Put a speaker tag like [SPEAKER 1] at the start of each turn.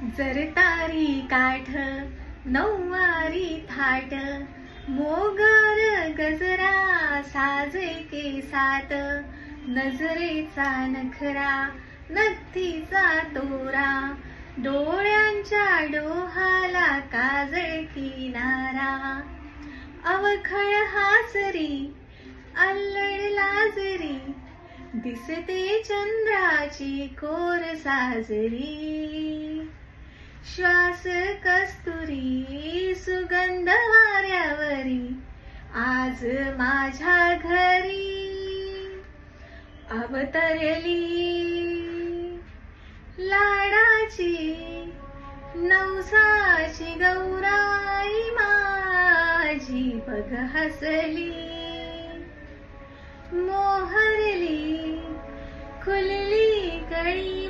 [SPEAKER 1] जरतारी काठ नऊवारी थाट मोगर गजरा साजे केसात नजरेचा नखरा नथीचा तोरा डोळ्यांच्या डोहाला काजळ किनारा अवखळ हासरी अल्लड लाजरी दिसते चंद्राची कोर साजरी श्वास कस्तुरी सुगंध वाऱ्यावरी आज माझ्या घरी अवतरली लाडाची नवसाची गौराई माझी बघ हसली मोहरली खुलली कळी